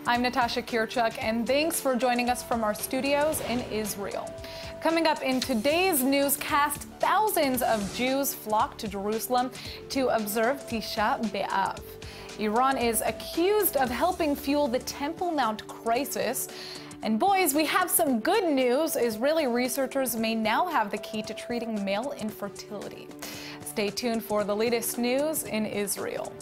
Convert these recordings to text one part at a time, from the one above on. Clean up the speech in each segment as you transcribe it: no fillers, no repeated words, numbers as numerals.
I'm Natasha Kirchuk, and thanks for joining us from our studios in Israel. Coming up in today's newscast, thousands of Jews flock to Jerusalem to observe Tisha B'av. Iran is accused of helping fuel the Temple Mount crisis. And boys, we have some good news. Israeli researchers may now have the key to treating male infertility. Stay tuned for the latest news in Israel.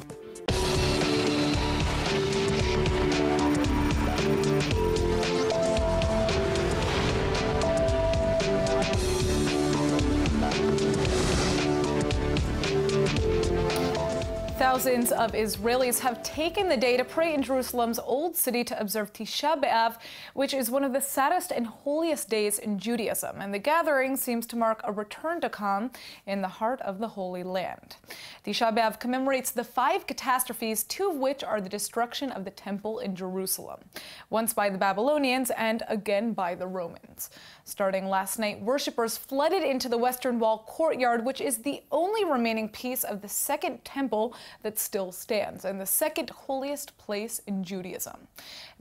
Thousands of Israelis have taken the day to pray in Jerusalem's Old City to observe Tisha B'av, which is one of the saddest and holiest days in Judaism. And the gathering seems to mark a return to calm in the heart of the Holy Land. Tisha B'av commemorates the 5 catastrophes, 2 of which are the destruction of the temple in Jerusalem, once by the Babylonians and again by the Romans. Starting last night, worshippers flooded into the Western Wall courtyard, which is the only remaining piece of the Second Temple that still stands and the second holiest place in Judaism.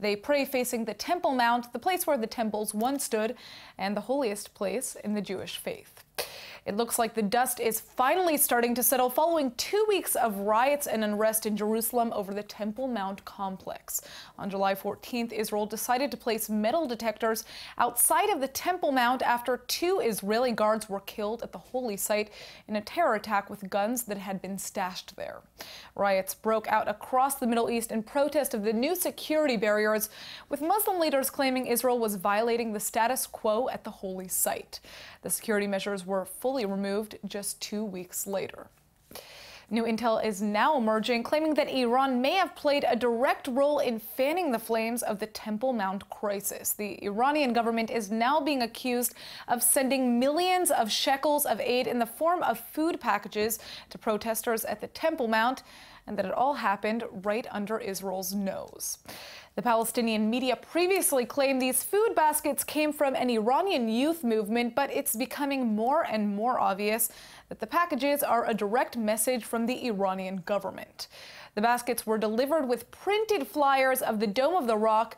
They pray facing the Temple Mount, the place where the temples once stood, and the holiest place in the Jewish faith. It looks like the dust is finally starting to settle following 2 weeks of riots and unrest in Jerusalem over the Temple Mount complex. On July 14th, Israel decided to place metal detectors outside of the Temple Mount after 2 Israeli guards were killed at the holy site in a terror attack with guns that had been stashed there. Riots broke out across the Middle East in protest of the new security barriers, with Muslim leaders claiming Israel was violating the status quo at the holy site. The security measures were fully removed just 2 weeks later. New intel is now emerging, claiming that Iran may have played a direct role in fanning the flames of the Temple Mount crisis. The Iranian government is now being accused of sending millions of shekels of aid in the form of food packages to protesters at the Temple Mount, and that it all happened right under Israel's nose. The Palestinian media previously claimed these food baskets came from an Iranian youth movement, but it's becoming more and more obvious that the packages are a direct message from the Iranian government. The baskets were delivered with printed flyers of the Dome of the Rock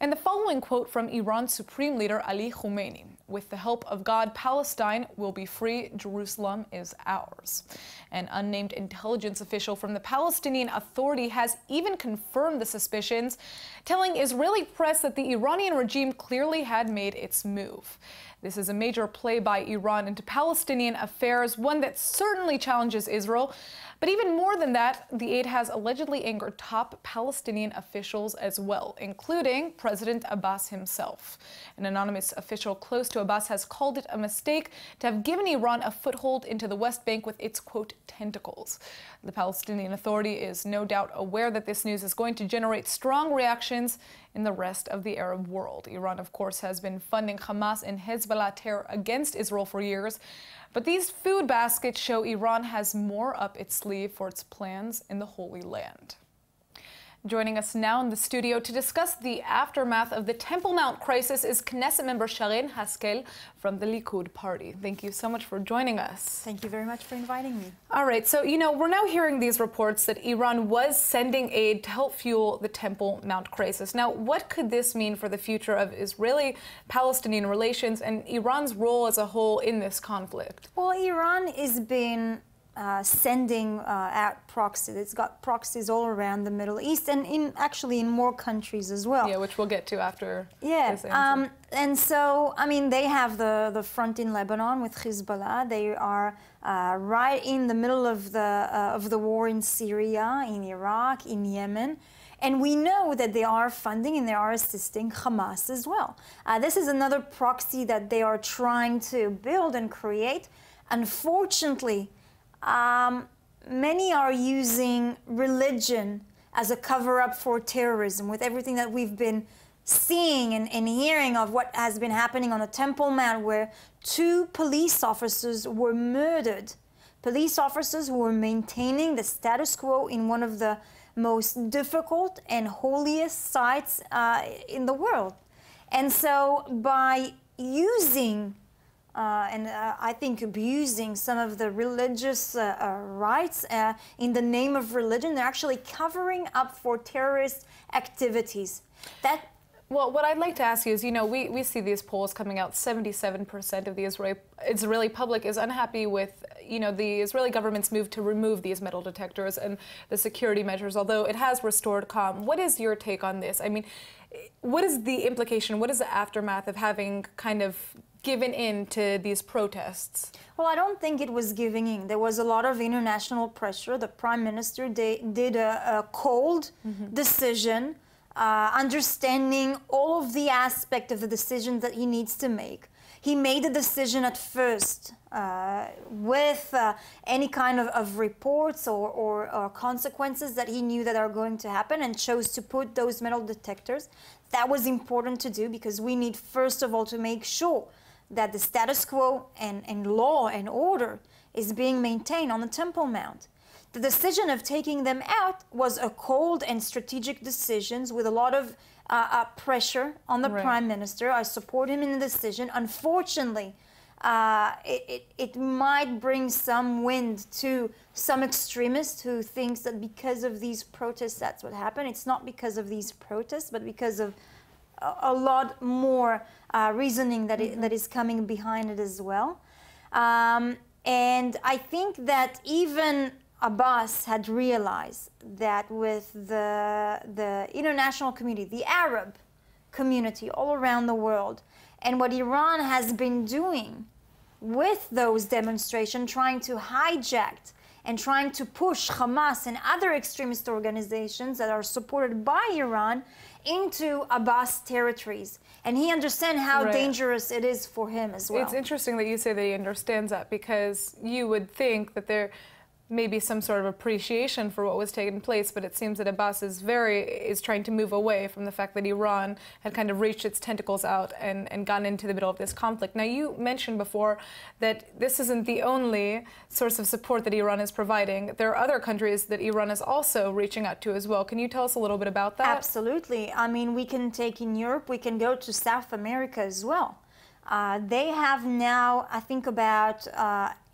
and the following quote from Iran's Supreme Leader Ali Khamenei: "With the help of God, Palestine will be free. Jerusalem is ours." An unnamed intelligence official from the Palestinian Authority has even confirmed the suspicions, telling Israeli press that the Iranian regime clearly had made its move. This is a major play by Iran into Palestinian affairs, one that certainly challenges Israel. But even more than that, the aid has allegedly angered top Palestinian officials as well, including President Abbas himself. An anonymous official close to Abbas has called it a mistake to have given Iran a foothold into the West Bank with its, quote, tentacles. The Palestinian Authority is no doubt aware that this news is going to generate strong reactions in the rest of the Arab world. Iran, of course, has been funding Hamas and Hezbollah terror against Israel for years. But these food baskets show Iran has more up its sleeve for its plans in the Holy Land. Joining us now in the studio to discuss the aftermath of the Temple Mount crisis is Knesset member Sharren Haskel from the Likud party. Thank you so much for joining us. Thank you very much for inviting me. All right, so, we're now hearing these reports that Iran was sending aid to help fuel the Temple Mount crisis. Now, what could this mean for the future of Israeli-Palestinian relations and Iran's role as a whole in this conflict? Well, Iran has been sending out proxies. It's got proxies all around the Middle East and actually in more countries as well. Yeah, which we'll get to after. Yeah, this answer. And so, they have the front in Lebanon with Hezbollah. They are right in the middle of the war in Syria, in Iraq, in Yemen. And we know that they are funding and they are assisting Hamas as well. This is another proxy that they are trying to build and create. Unfortunately, many are using religion as a cover-up for terrorism, with everything that we've been seeing and hearing of what has been happening on the Temple Mount, where 2 police officers were murdered. Police officers who were maintaining the status quo in one of the most difficult and holiest sites in the world. And so by using I think abusing some of the religious rights in the name of religion. They're actually covering up for terrorist activities. Well, what I'd like to ask you is, we see these polls coming out. 77% of the Israeli public is unhappy with, the Israeli government's move to remove these metal detectors and the security measures, although it has restored calm. What is your take on this? I mean, what is the implication? What is the aftermath of having kind of given in to these protests? Well, I don't think it was giving in. There was a lot of international pressure. The Prime Minister did a cold decision, understanding all of the aspects of the decision that he needs to make. He made a decision at first with any kind of reports or consequences that he knew that are going to happen, and chose to put those metal detectors. That was important to do because we need, first of all, to make sure that the status quo and law and order is being maintained on the Temple Mount. The decision of taking them out was a cold and strategic decision with a lot of pressure on the Prime Minister. I support him in the decision. Unfortunately, it might bring some wind to some extremists who thinks that because of these protests, that's what happened. It's not because of these protests, but because of a lot more reasoning that is coming behind it as well. And I think that even Abbas had realized that with the international community, the Arab community all around the world, and what Iran has been doing with those demonstrations, trying to hijack and trying to push Hamas and other extremist organizations that are supported by Iran into Abbas territories. And he understands how dangerous it is for him as well. It's interesting that you say that he understands that, because you would think that there may be some sort of appreciation for what was taking place, but it seems that Abbas is trying to move away from the fact that Iran had kind of reached its tentacles out and gone into the middle of this conflict. Now, you mentioned before that this isn't the only source of support that Iran is providing. There are other countries that Iran is also reaching out to as well. Can you tell us a little bit about that? Absolutely. I mean, we can take in Europe, we can go to South America as well. They have now, I think, about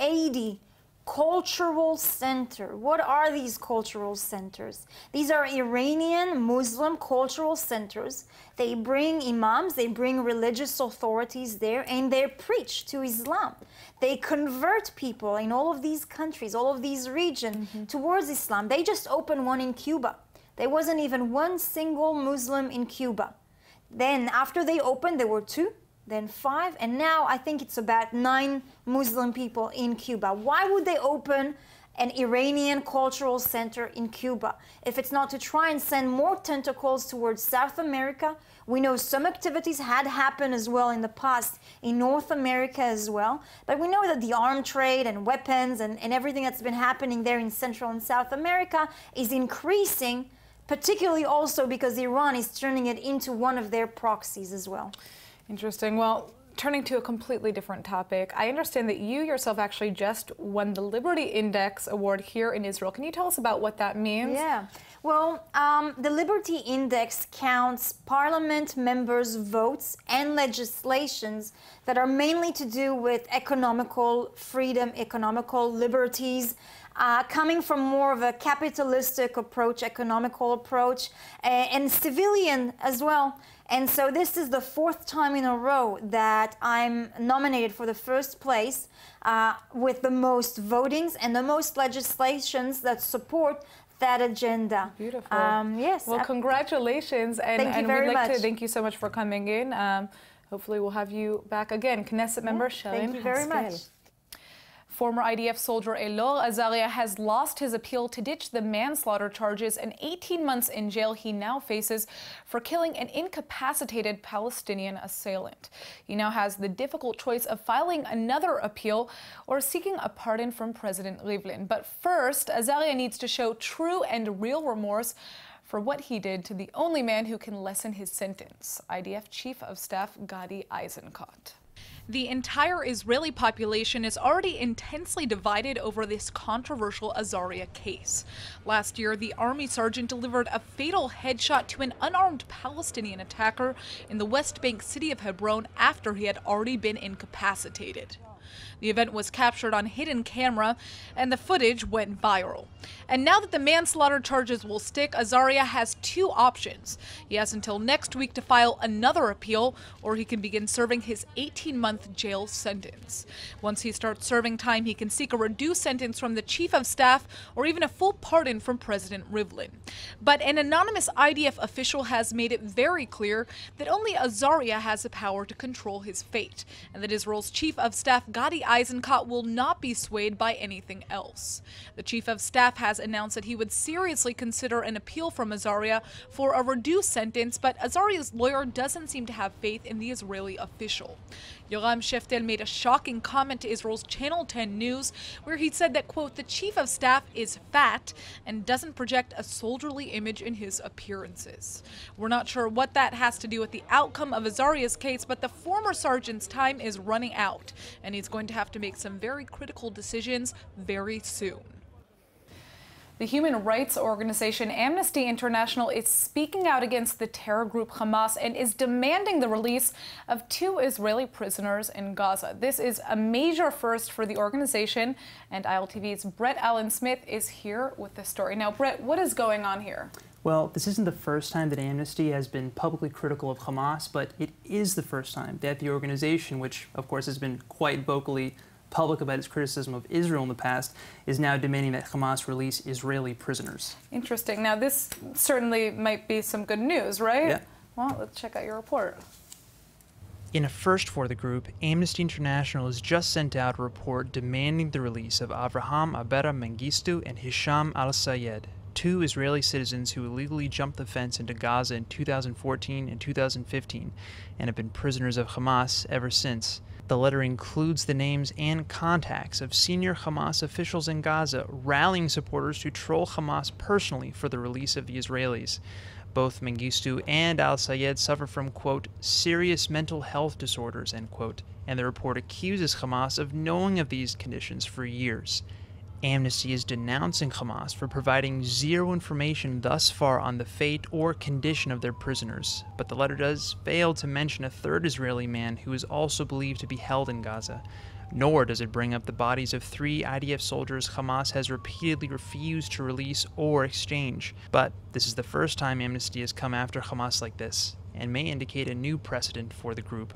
80 cultural center. What are these cultural centers? These are Iranian Muslim cultural centers. They bring imams, they bring religious authorities there, and they preach to Islam. They convert people in all of these countries, all of these regions towards Islam. They just opened one in Cuba. There wasn't even one single Muslim in Cuba. Then after they opened, there were 2, then 5, and now I think it's about 9 Muslim people in Cuba. Why would they open an Iranian cultural center in Cuba if it's not to try and send more tentacles towards South America? We know some activities had happened as well in the past in North America as well, but we know that the arms trade and weapons and everything that's been happening there in Central and South America is increasing, particularly also because Iran is turning it into one of their proxies as well. Interesting. Well, turning to a completely different topic, I understand that you yourself actually just won the Liberty Index Award here in Israel. Can you tell us about what that means? Yeah. Well, the Liberty Index counts parliament members' votes and legislations that are mainly to do with economical freedom, economical liberties, coming from more of a capitalistic approach, economical approach, and civilian as well. And so this is the 4th time in a row that I'm nominated for the 1st place with the most votings and the most legislations that support that agenda. Beautiful. Yes. Well, congratulations. And, thank you very we'd like much. to thank you so much for coming in. Hopefully we'll have you back again. Knesset member Shalim. Thank you very much. Former IDF soldier Elor Azaria has lost his appeal to ditch the manslaughter charges and 18 months in jail he now faces for killing an incapacitated Palestinian assailant. He now has the difficult choice of filing another appeal or seeking a pardon from President Rivlin. But first, Azaria needs to show true and real remorse for what he did to the only man who can lessen his sentence, IDF Chief of Staff Gadi Eisenkot. The entire Israeli population is already intensely divided over this controversial Azaria case. Last year, the army sergeant delivered a fatal headshot to an unarmed Palestinian attacker in the West Bank city of Hebron after he had already been incapacitated. The event was captured on hidden camera, and the footage went viral. And now that the manslaughter charges will stick, Azaria has two options. He has until next week to file another appeal, or he can begin serving his 18-month jail sentence. Once he starts serving time, he can seek a reduced sentence from the chief of staff or even a full pardon from President Rivlin. But an anonymous IDF official has made it very clear that only Azaria has the power to control his fate, and that Israel's chief of staff Gadi Eisenkot will not be swayed by anything else. The chief of staff has announced that he would seriously consider an appeal from Azaria for a reduced sentence, but Azaria's lawyer doesn't seem to have faith in the Israeli official. Yoram Sheftel made a shocking comment to Israel's Channel 10 News, where he said that, quote, the chief of staff is fat and doesn't project a soldierly image in his appearances. We're not sure what that has to do with the outcome of Azaria's case, but the former sergeant's time is running out, and he's going to have to make some very critical decisions very soon. The human rights organization Amnesty International is speaking out against the terror group Hamas and is demanding the release of 2 Israeli prisoners in Gaza. This is a major first for the organization, and ILTV's Brett Allen Smith is here with the story. Now, Brett, what is going on here? Well, this isn't the first time that Amnesty has been publicly critical of Hamas, but it is the first time that the organization, which of course has been quite vocally public about its criticism of Israel in the past, is now demanding that Hamas release Israeli prisoners. Interesting. Now, this certainly might be some good news, right? Yeah. Well, let's check out your report. In a first for the group, Amnesty International has just sent out a report demanding the release of Avraham Abera Mengistu and Hisham al-Sayed, 2 Israeli citizens who illegally jumped the fence into Gaza in 2014 and 2015 and have been prisoners of Hamas ever since. The letter includes the names and contacts of senior Hamas officials in Gaza rallying supporters to troll Hamas personally for the release of the Israelis. Both Mengistu and al-Sayed suffer from, quote, serious mental health disorders, end quote, and the report accuses Hamas of knowing of these conditions for years. Amnesty is denouncing Hamas for providing zero information thus far on the fate or condition of their prisoners, but the letter does fail to mention a 3rd Israeli man who is also believed to be held in Gaza, nor does it bring up the bodies of 3 IDF soldiers Hamas has repeatedly refused to release or exchange. But this is the first time Amnesty has come after Hamas like this, and may indicate a new precedent for the group.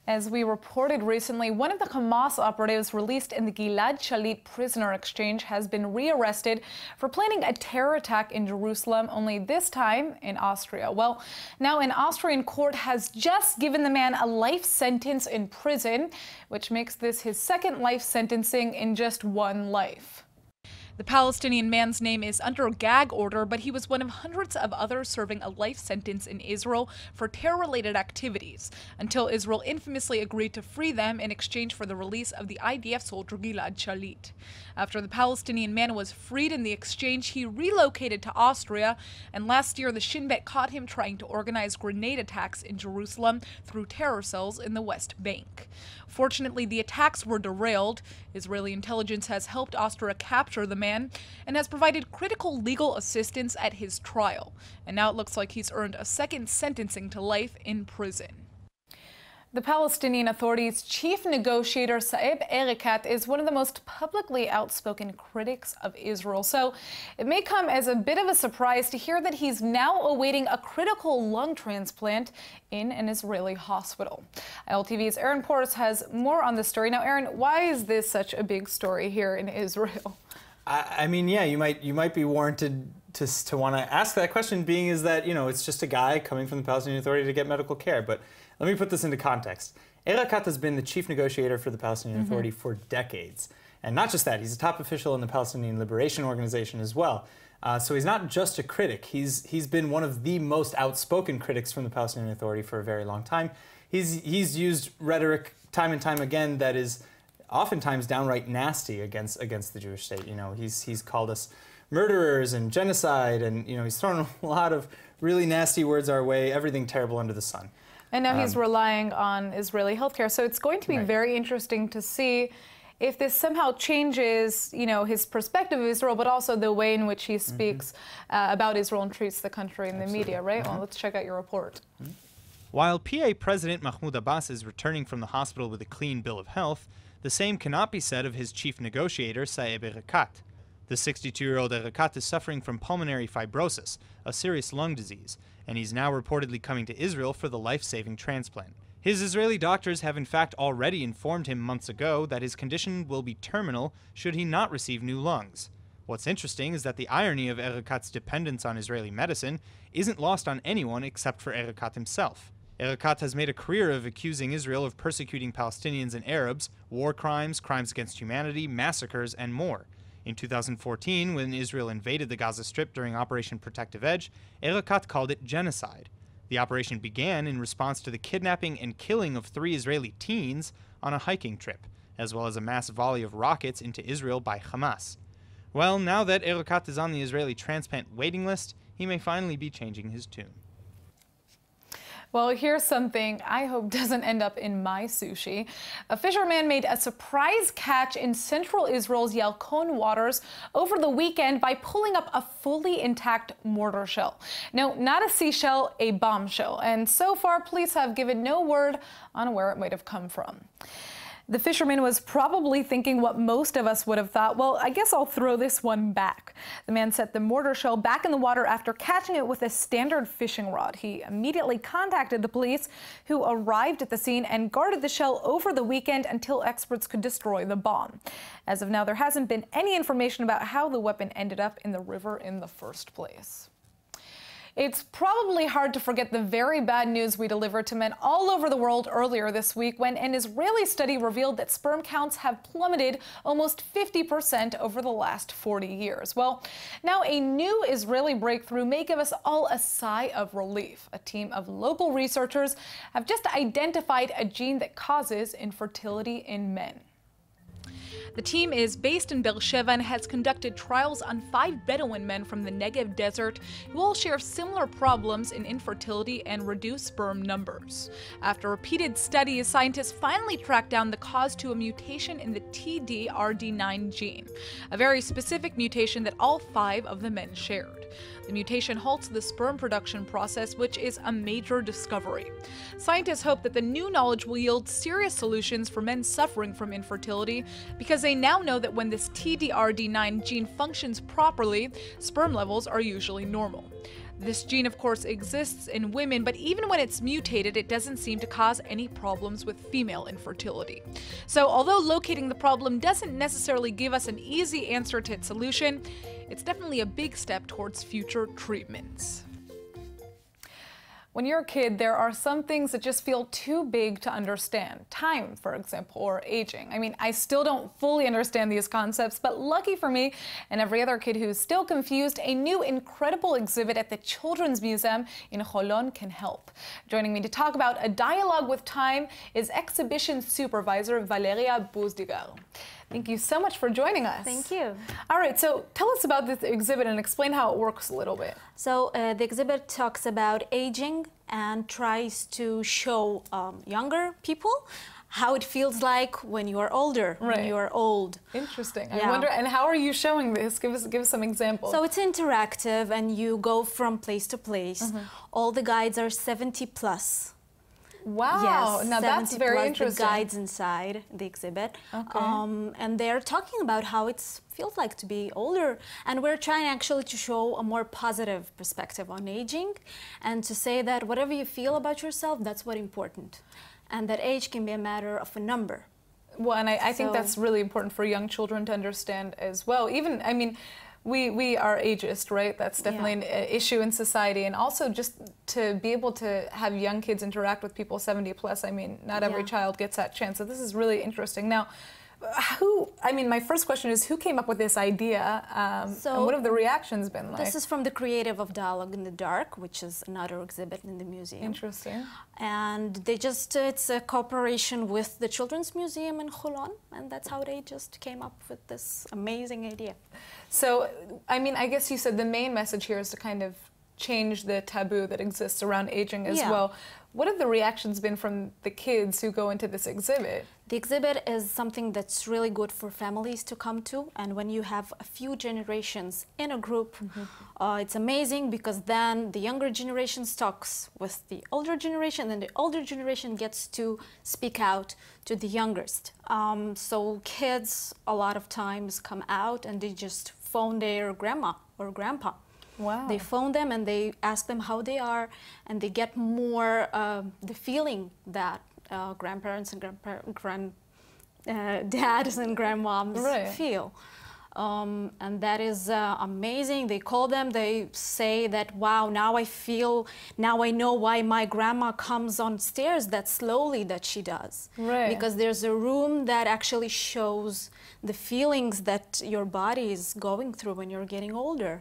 As we reported recently, one of the Hamas operatives released in the Gilad Shalit prisoner exchange has been rearrested for planning a terror attack in Jerusalem, only this time in Austria. Well, now an Austrian court has just given the man a life sentence in prison, which makes this his 2nd life sentencing in just 1 life. The Palestinian man's name is under a gag order, but he was one of hundreds of others serving a life sentence in Israel for terror-related activities, until Israel infamously agreed to free them in exchange for the release of the IDF soldier Gilad Shalit. After the Palestinian man was freed in the exchange, he relocated to Austria, and last year the Shin Bet caught him trying to organize grenade attacks in Jerusalem through terror cells in the West Bank. Fortunately, the attacks were derailed. Israeli intelligence has helped Austria capture the man and has provided critical legal assistance at his trial. And now it looks like he's earned a 2nd sentencing to life in prison. The Palestinian Authority's chief negotiator, Saeb Erekat, is one of the most publicly outspoken critics of Israel. So it may come as a bit of a surprise to hear that he's now awaiting a critical lung transplant in an Israeli hospital. ILTV's Aaron Porras has more on the story. Now, Aaron, why is this such a big story here in Israel? I mean, yeah, you might be warranted to want to ask that question, being is that, you know, it's just a guy coming from the Palestinian Authority to get medical care. But let me put this into context. Erekat has been the chief negotiator for the Palestinian Authority for decades. And not just that, he's a top official in the Palestinian Liberation Organization as well. So he's not just a critic. He's been one of the most outspoken critics from the Palestinian Authority for a very long time. He's used rhetoric time and time again that is oftentimes downright nasty against the Jewish state. You know, he's called us murderers and genocide, and, you know, he's thrown a lot of really nasty words our way, everything terrible under the sun. And now he's relying on Israeli healthcare. So it's going to be very interesting to see if this somehow changes, you know, his perspective of Israel, but also the way in which he speaks about Israel and treats the country in the media, right? Well, let's check out your report. While PA President Mahmoud Abbas is returning from the hospital with a clean bill of health, the same cannot be said of his chief negotiator, Saeb Erekat. The 62-year-old Erekat is suffering from pulmonary fibrosis, a serious lung disease, and he's now reportedly coming to Israel for the life-saving transplant. His Israeli doctors have in fact already informed him months ago that his condition will be terminal should he not receive new lungs. What's interesting is that the irony of Erekat's dependence on Israeli medicine isn't lost on anyone except for Erekat himself. Erekat has made a career of accusing Israel of persecuting Palestinians and Arabs, war crimes, crimes against humanity, massacres, and more. In 2014, when Israel invaded the Gaza Strip during Operation Protective Edge, Erekat called it genocide. The operation began in response to the kidnapping and killing of 3 Israeli teens on a hiking trip, as well as a mass volley of rockets into Israel by Hamas. Well, now that Erekat is on the Israeli transplant waiting list, he may finally be changing his tune. Well, here's something I hope doesn't end up in my sushi. A fisherman made a surprise catch in central Israel's Yalkon waters over the weekend by pulling up a fully intact mortar shell. No, not a seashell, a bombshell. And so far, police have given no word on where it might have come from. The fisherman was probably thinking what most of us would have thought, well, I guess I'll throw this one back. The man set the mortar shell back in the water after catching it with a standard fishing rod. He immediately contacted the police, who arrived at the scene and guarded the shell over the weekend until experts could destroy the bomb. As of now, there hasn't been any information about how the weapon ended up in the river in the first place. It's probably hard to forget the very bad news we delivered to men all over the world earlier this week when an Israeli study revealed that sperm counts have plummeted almost 50% over the last 40 years. Well, now a new Israeli breakthrough may give us all a sigh of relief. A team of local researchers have just identified a gene that causes infertility in men. The team is based in Beersheba and has conducted trials on 5 Bedouin men from the Negev desert who all share similar problems in infertility and reduced sperm numbers. After repeated studies, scientists finally tracked down the cause to a mutation in the TDRD9 gene, a very specific mutation that all 5 of the men shared. The mutation halts the sperm production process, which is a major discovery. Scientists hope that the new knowledge will yield serious solutions for men suffering from infertility, because they now know that when this TDRD9 gene functions properly, sperm levels are usually normal. This gene, of course, exists in women, but even when it's mutated, it doesn't seem to cause any problems with female infertility. So although locating the problem doesn't necessarily give us an easy answer to its solution, it's definitely a big step towards future treatments. When you're a kid, there are some things that just feel too big to understand. Time, for example, or aging. I mean, I still don't fully understand these concepts, but lucky for me and every other kid who's still confused, a new incredible exhibit at the Children's Museum in Holon can help. Joining me to talk about a dialogue with time is exhibition supervisor Valeria Buzdigal. Thank you so much for joining us. Thank you. All right, so tell us about this exhibit and explain how it works a little bit. So the exhibit talks about aging and tries to show younger people how it feels like when you are older, when you are old. Interesting. Yeah. I wonder, and how are you showing this? Give us some examples. So it's interactive and you go from place to place. All the guides are 70 plus. Wow, yes, now that's very interesting. The guides inside the exhibit, and they're talking about how it feels like to be older, and we're trying actually to show a more positive perspective on aging, and to say that whatever you feel about yourself, that's what's important, and that age can be a matter of a number. Well, and I think that's really important for young children to understand as well. Even, I mean, we are ageist, right? That's definitely an issue in society. And also just to be able to have young kids interact with people 70 plus, I mean, not every child gets that chance. So this is really interesting. Now, my first question is, who came up with this idea? And what have the reactions been like? This is from the creative of Dialogue in the Dark, which is another exhibit in the museum. Interesting. And they just, it's a cooperation with the Children's Museum in Holon, and that's how they just came up with this amazing idea. So, I mean, I guess you said the main message here is to kind of change the taboo that exists around aging as Yeah. well. What have the reactions been from the kids who go into this exhibit? The exhibit is something that's really good for families to come to, and when you have a few generations in a group, it's amazing, because then the younger generation talks with the older generation, and the older generation gets to speak out to the youngest. So kids a lot of times come out and they just phone their grandma or grandpa. Wow. They phone them and they ask them how they are, and they get more the feeling that grandparents and dads and grandmoms feel. And that is amazing. They call them, they say that, wow, now I know why my grandma comes on stairs that slowly that she does. Right. Because there's a room that actually shows the feelings that your body is going through when you're getting older.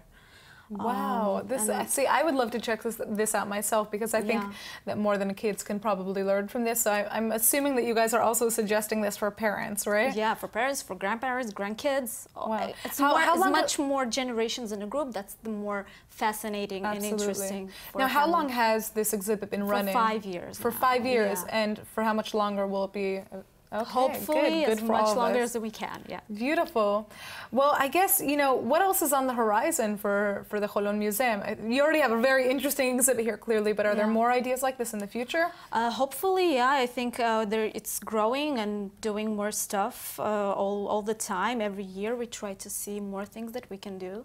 Wow, see, I would love to check this out myself, because I think that more than kids can probably learn from this. So I'm assuming that you guys are also suggesting this for parents, right? Yeah, for parents, for grandparents, grandkids. Wow. It's much more generations in a group. That's the more fascinating and interesting. Now, how long has this exhibit been running? For 5 years. For 5 years, and for how much longer will it be? Okay, hopefully good as much longer as we can, Beautiful. Well, I guess, you know, what else is on the horizon for the Holon Museum? You already have a very interesting exhibit here, clearly, but are there more ideas like this in the future? Hopefully, yeah. I think it's growing and doing more stuff all the time. Every year we try to see more things that we can do.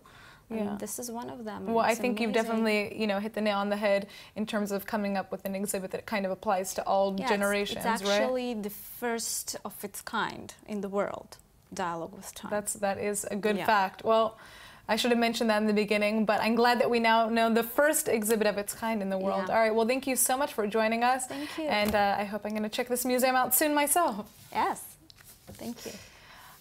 And this is one of them. Well, I think you've definitely, you know, hit the nail on the head in terms of coming up with an exhibit that kind of applies to all generations, it's actually the first of its kind in the world, Dialogue with Time. That is a good fact. Well, I should have mentioned that in the beginning, but I'm glad that we now know the first exhibit of its kind in the world. All right, well, thank you so much for joining us. Thank you. And I hope I'm going to check this museum out soon myself. Yes, thank you.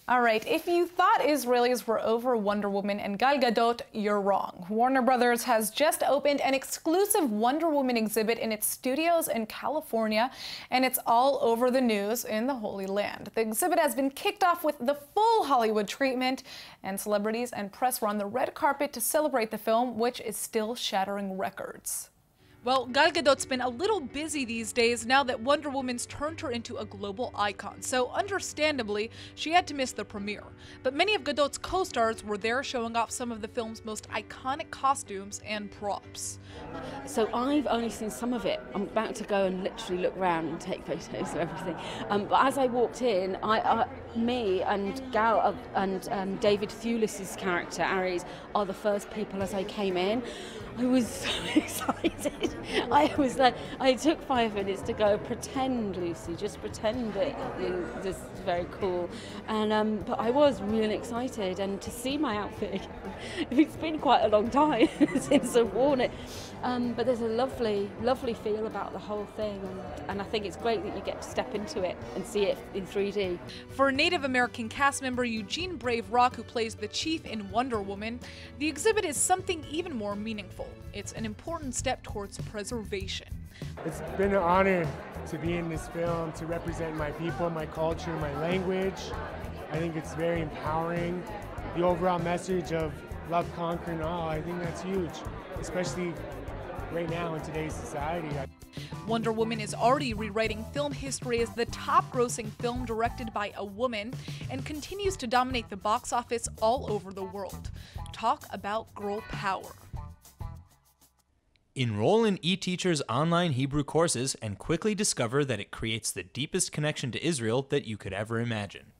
All right, if you thought Israelis were over Wonder Woman and Gal Gadot, you're wrong. Warner Brothers has just opened an exclusive Wonder Woman exhibit in its studios in California, and it's all over the news in the Holy Land. The exhibit has been kicked off with the full Hollywood treatment, and celebrities and press were on the red carpet to celebrate the film, which is still shattering records. Well, Gal Gadot's been a little busy these days now that Wonder Woman's turned her into a global icon, so understandably, she had to miss the premiere. But many of Gadot's co-stars were there showing off some of the film's most iconic costumes and props. So I've only seen some of it. I'm about to go and literally look around and take photos of everything. But as I walked in, me and Gal and David Thewlis's character, Ares, are the first people as I came in. I was so excited. I took 5 minutes to go, pretend, Lucy, just pretend it. This is very cool. And but I was really excited, and to see my outfit again. It's been quite a long time since I've worn it. But there's a lovely, lovely feel about the whole thing, and I think it's great that you get to step into it and see it in 3D. For Native American cast member Eugene Brave Rock, who plays the chief in Wonder Woman, the exhibit is something even more meaningful. It's an important step towards preservation. It's been an honor to be in this film, to represent my people, my culture, my language. I think it's very empowering. The overall message of love conquering all, I think that's huge, especially right now in today's society. Wonder Woman is already rewriting film history as the top-grossing film directed by a woman and continues to dominate the box office all over the world. Talk about girl power. Enroll in eTeacher's online Hebrew courses and quickly discover that it creates the deepest connection to Israel that you could ever imagine.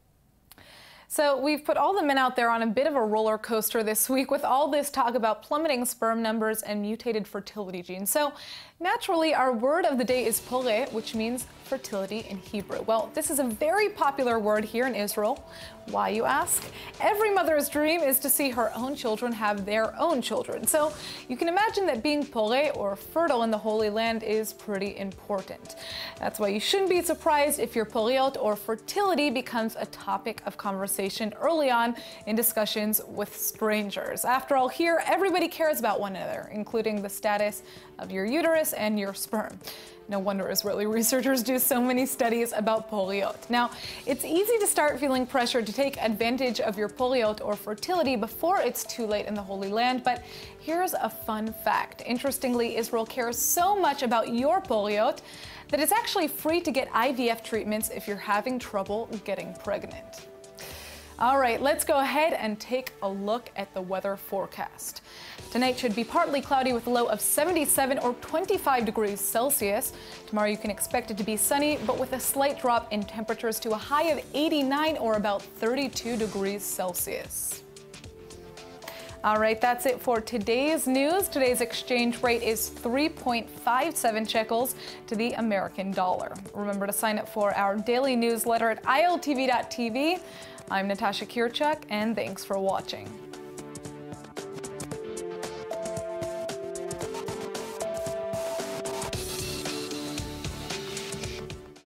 So we've put all the men out there on a bit of a roller coaster this week with all this talk about plummeting sperm numbers and mutated fertility genes. So naturally, our word of the day is poreh, which means fertility in Hebrew. Well, this is a very popular word here in Israel. Why, you ask? Every mother's dream is to see her own children have their own children. So you can imagine that being poreh, or fertile in the Holy Land, is pretty important. That's why you shouldn't be surprised if your poriot, or fertility, becomes a topic of conversation conversation early on in discussions with strangers. After all, here, everybody cares about one another, including the status of your uterus and your sperm. No wonder Israeli researchers do so many studies about poliot. Now, it's easy to start feeling pressured to take advantage of your poliot or fertility before it's too late in the Holy Land, but here's a fun fact. Interestingly, Israel cares so much about your poliot that it's actually free to get IVF treatments if you're having trouble getting pregnant. All right, let's go ahead and take a look at the weather forecast. Tonight should be partly cloudy with a low of 77 or 25 degrees Celsius. Tomorrow you can expect it to be sunny, but with a slight drop in temperatures to a high of 89 or about 32 degrees Celsius. All right, that's it for today's news. Today's exchange rate is 3.57 shekels to the American dollar. Remember to sign up for our daily newsletter at iltv.tv. I'm Natasha Kirchuk, and thanks for watching.